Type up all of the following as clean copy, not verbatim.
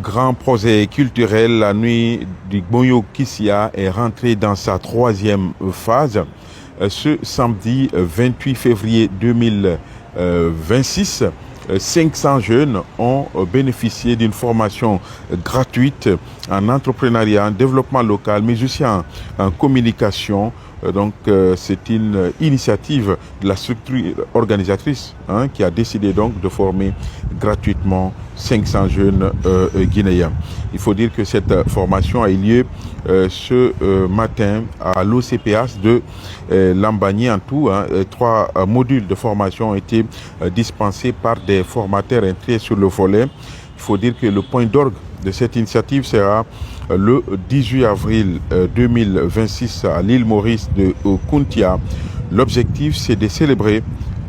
grand projet culturel, la nuit du Gbonyo Kissia est rentrée dans sa troisième phase. Ce samedi 28 février 2026, 500 jeunes ont bénéficié d'une formation gratuite en entrepreneuriat, en développement local, mais aussi en communication. Donc, c'est une initiative de la structure organisatrice qui a décidé donc de former gratuitement 500 jeunes guinéens. Il faut dire que cette formation a eu lieu ce matin à l'OCPH de Lambagny. En tout, 3 modules de formation ont été dispensés par des formateurs inscrits sur le volet. Il faut dire que le point d'orgue de cette initiative sera le 18 avril 2026 à l'île Maurice de Kuntia. L'objectif, c'est de célébrer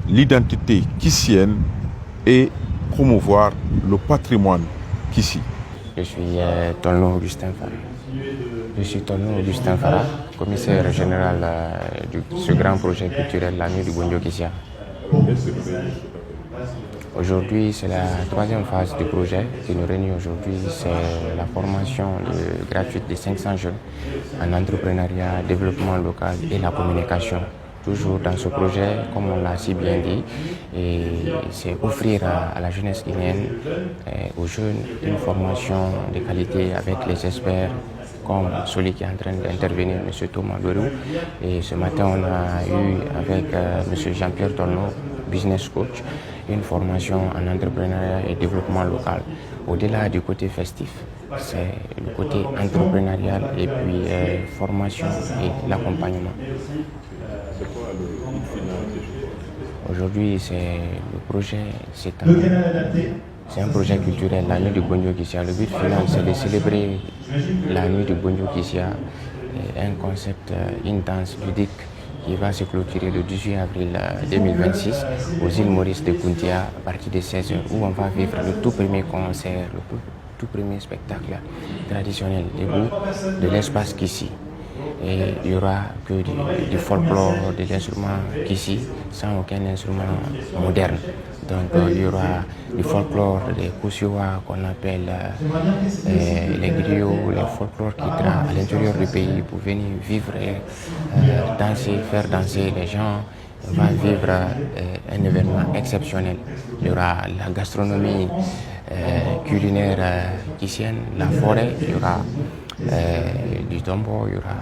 l'identité kissienne et promouvoir le patrimoine kissi. Je suis Tolno Augustin Farah. Je suis Tolno Augustin Farah, commissaire général de ce grand projet culturel, la nuit du Gbonyo Kissia. Aujourd'hui, c'est la troisième phase du projet qui nous réunit aujourd'hui. C'est la formation gratuite de 500 jeunes en entrepreneuriat, développement local et la communication. Toujours dans ce projet, comme on l'a si bien dit, c'est offrir à la jeunesse guinéenne, aux jeunes, une formation de qualité avec les experts, comme celui qui est en train d'intervenir, M. Thomas Dorou. Et ce matin, on a eu avec M. Jean-Pierre Tolno, business coach, une formation en entrepreneuriat et développement local. Au-delà du côté festif, c'est le côté entrepreneurial et puis formation et l'accompagnement. C'est quoi le final? Aujourd'hui, c'est le projet, c'est un projet culturel, la nuit du Gbonyo Kissia. Le but final, c'est de célébrer la nuit du Gbonyo Kissia, un concept, une danse ludique qui va se clôturer le 18 avril 2026 aux îles Maurice de Kuntia à partir de 16h, où on va vivre le tout premier concert, le tout premier spectacle traditionnel debout de l'espace Kissi. Et il n'y aura que du folklore, des instruments Kissi, sans aucun instrument moderne. Donc il y aura du folklore, des Koussioua qu'on appelle les griots, les folklore qui traînent à l'intérieur du pays pour venir vivre et danser, faire danser les gens. On va vivre un événement exceptionnel. Il y aura la gastronomie culinaire kissienne, la forêt, il y aura du tombo, il y aura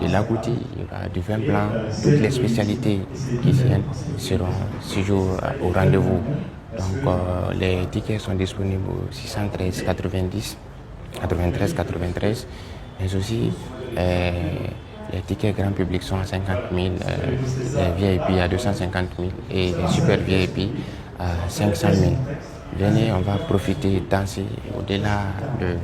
de l'agouti, il y aura du vin blanc. Toutes les spécialités kissiennes seront ce jour au rendez-vous. Donc les tickets sont disponibles au 613 90 93 93, mais aussi les tickets grand public sont à 50 000, les VIP à 250 000 et les super VIP à 500 000. Venez, on va profiter, danser. Au-delà de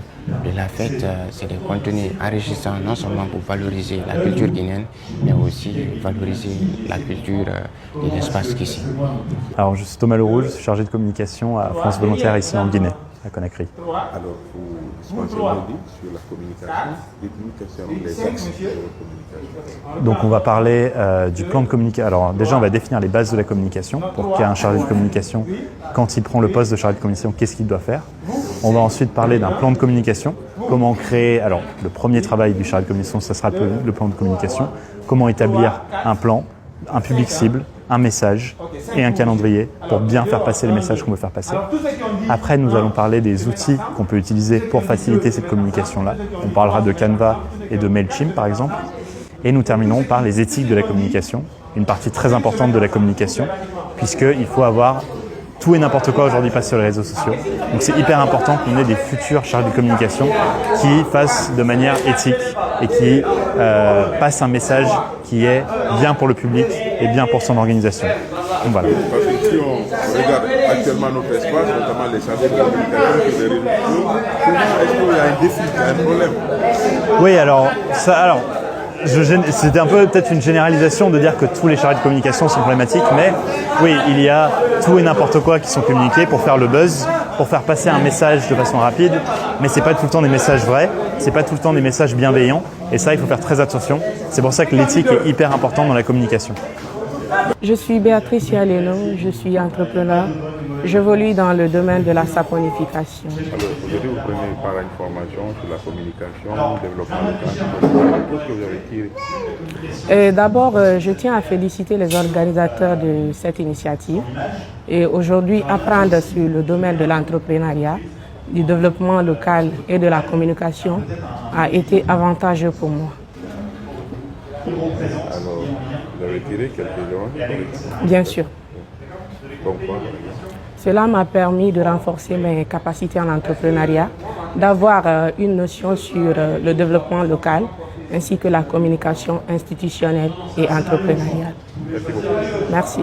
la fête, c'est des contenus enrichissants, non seulement pour valoriser la culture guinéenne, mais aussi valoriser la culture de l'espace Kissi. Alors, je suis Thomas Leroux, je suis chargé de communication à France Volontaire ici en Guinée, à Conakry. Alors, pour dispenser nos guides sur la communication, dites-nous quels seront les axes de votre communication. Donc, on va parler du plan de communication. Alors, déjà, on va définir les bases de la communication pour qu'un chargé de communication, quand il prend le poste de chargé de communication, qu'est-ce qu'il doit faire. On va ensuite parler d'un plan de communication. Comment créer. Alors, le premier travail du chargé de communication, ça sera le plan de communication. Comment établir un plan, un public cible, un message et un calendrier pour bien faire passer les messages qu'on veut faire passer. Après, nous allons parler des outils qu'on peut utiliser pour faciliter cette communication-là. On parlera de Canva et de MailChimp, par exemple. Et nous terminerons par les éthiques de la communication, une partie très importante de la communication, puisqu'il faut avoir tout et n'importe quoi aujourd'hui passe sur les réseaux sociaux. Donc c'est hyper important qu'on ait des futurs chargés de communication qui fassent de manière éthique et qui passent un message qui est bien pour le public et bien pour son organisation. Donc voilà. Parce que si on regarde actuellement notre espace, notamment les chargés de communication sur les réseaux sociaux, est-ce qu'il y a un défi, il y a un problème? Oui, c'était un peu peut-être une généralisation de dire que tous les chargés de communication sont problématiques, mais oui, il y a tout et n'importe quoi qui sont communiqués pour faire le buzz, pour faire passer un message de façon rapide, mais c'est pas tout le temps des messages vrais, c'est pas tout le temps des messages bienveillants, et ça, il faut faire très attention. C'est pour ça que l'éthique est hyper importante dans la communication. Je suis Béatrice Yaleno, je suis entrepreneur. J'évolue dans le domaine de la saponification. Alors, aujourd'hui, vous prenez part à une formation sur la communication, développement local. Qu'est-ce que vous avez tiré? D'abord, je tiens à féliciter les organisateurs de cette initiative. Et aujourd'hui, apprendre sur le domaine de l'entrepreneuriat, du développement local et de la communication a été avantageux pour moi. Alors, vous avez tiré quelques leçons? Bien sûr. Pourquoi? Cela m'a permis de renforcer mes capacités en entrepreneuriat, d'avoir une notion sur le développement local, ainsi que la communication institutionnelle et entrepreneuriale. Merci beaucoup. Merci.